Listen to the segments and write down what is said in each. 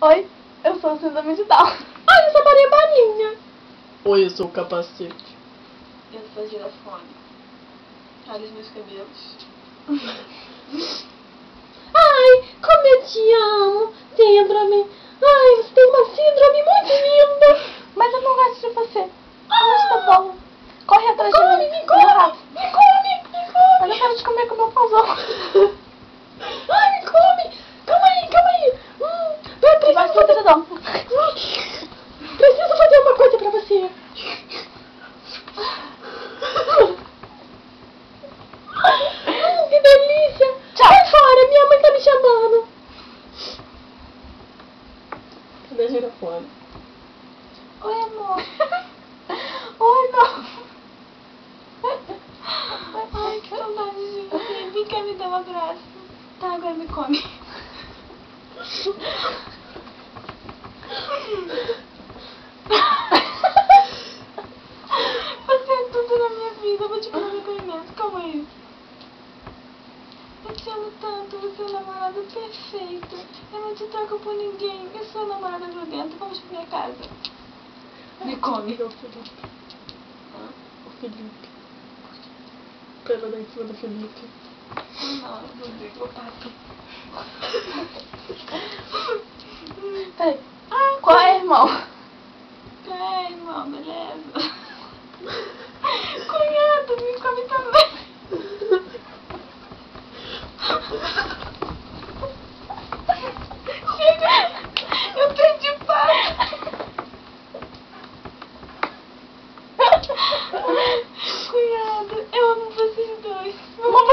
Oi, eu sou a síndrome de Down. Ai, eu sou a Maria Balinha. Oi, eu sou o capacete. Eu sou a girafone. Olha os meus cabelos. Ai, como eu te amo, síndrome. Ai, você tem uma síndrome muito linda. Mas eu não gosto de você. Mas tá bom. Corre atrás de mim. Me come, me come. Mas eu quero te comer com o meu pauzão. Ai, me come. Calma aí. Eu preciso fazer Preciso fazer uma coisa pra você. Que delícia. Tchau. Vai fora, minha mãe tá me chamando. Cadê a girafone? Oi, amor. Oi, não. Ai, que saudade de você. Vem cá me dar um abraço. Tá, agora me come. Você é tudo na minha vida. Eu vou te pedir um depoimento. Calma aí. Eu te amo tanto. Você é o namorado perfeito. Eu não te troco por ninguém. Eu sou a namorada grudenta. Vamos pra minha casa. Me come. O Felipe. Pera lá em cima do Felipe. Não, Rodrigo, pato. Peraí. Qual é, irmão? É, irmão, beleza. Cunhado, me come também. Chega! Eu perdi o pato. Cunhado, eu amo vocês dois. Vamos lá.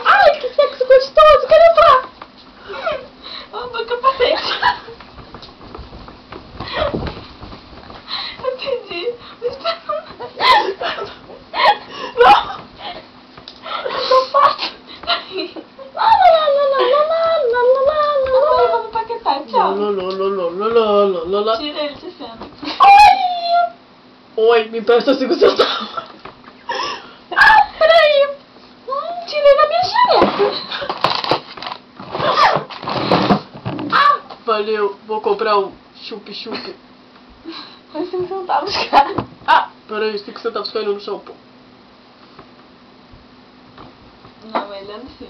Ai, que sexo gostoso. Quero entrar. Opa, capacete. Eu perdi. Não. Eu sou pato. Agora vamos paquetar, tchau. Lá. Tira ele de cena. Oi, me empresta 5 centavos. Peraí. Tirei da minha xereca. Valeu, vou comprar um chup-chup. Foi 5 centavos, cara. Peraí, 5 centavos caindo no chão, pô. Não, ele é assim.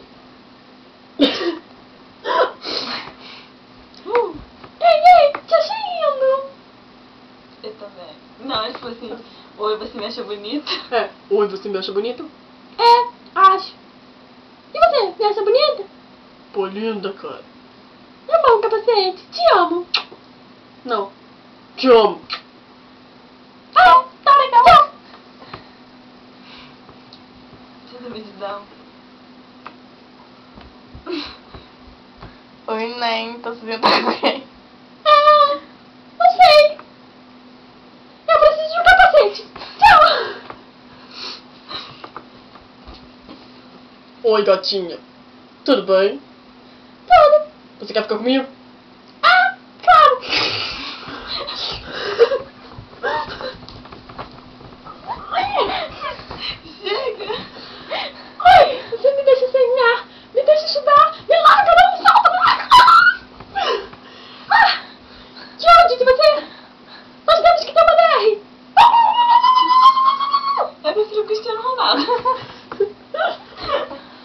Ei, te achei lindo. Eu também. Não, ele falou assim: oi, você me acha bonita? É, oi, você me acha bonita? É, acho. E você, me acha bonita? Pô, linda, cara. Tá bom, capacete. Te amo. Não. Te amo. Tá legal. Tchau. Síndrome de Down. Oi, Nen. Tô se sentando com quem? Não sei. Eu preciso de um capacete. Tchau. Oi, gatinha. Tudo bem? Tudo. Você quer ficar comigo? Claro. Chega! Oi, você me deixa sem ar. Me deixa estudar. Me larga, não solta, me larga. Que ódio de você. Nós temos que ter uma DR. Eu prefiro o Cristiano Ronaldo.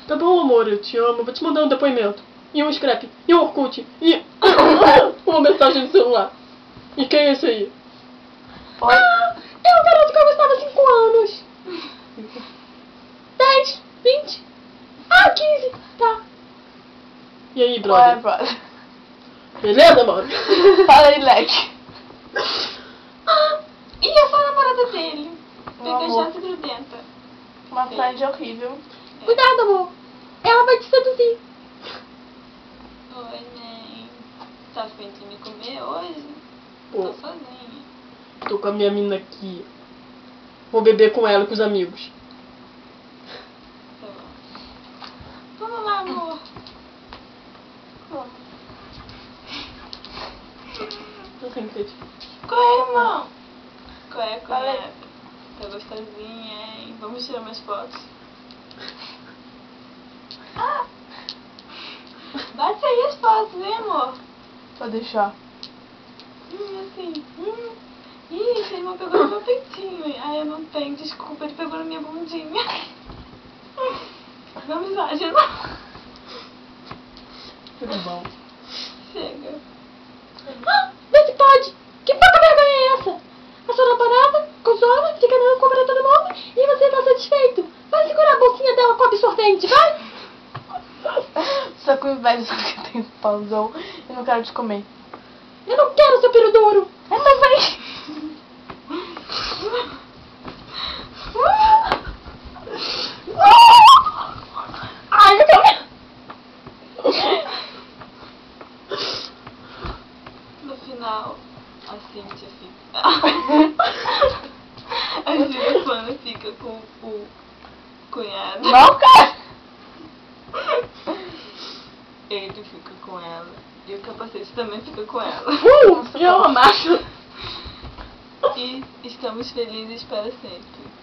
Tá bom, amor, eu te amo. Vou te mandar um depoimento. E um scrap. E um Orkut. E uma mensagem no celular. E quem é esse aí? Oi. É o garoto que eu gostava há 5 anos. 10, 20. 15. Tá. E aí, Ué, brother? brother. Beleza, mano? Fala aí, leque. E eu sou a namorada dele. Meu amor. Pegajada e grudenta. Uma frase horrível. Cuidado, amor. Ela vai te seduzir. Oi, nem. Tá afim de me comer hoje? Pô, Tô sozinha. tô com a minha mina aqui. Vou beber com ela e com os amigos. Tá bom. Vamos lá, amor. Tô sem crédito. Qual é, irmão? Qual é, Falei. cunhada? Tá gostosinha, hein? Vamos tirar umas fotos. Bate aí as fotos, né, amor? Vou deixar. Assim. Ih, esse irmão pegou no meu peitinho. Ai, eu não tenho. Desculpa, ele pegou na minha bundinha. Não exagera. Tudo bom. Chega. Vê se pode! Que pouca vergonha é essa? A sua namorada, cuzona, fica dando compra pra todo mundo e você tá satisfeito. Vai segurar a bolsinha dela com absorvente, vai! Só com inveja, só que tem pãozão e não quero te comer. Eu não quero seu piro duro! Eu também! Ai, meu Deus! No final, a Cíntia fica. A Girofana fica com o cunhado. Não, cara! Ele fica com ela. E o capacete também fica com ela. Eu amasso. E estamos felizes para sempre.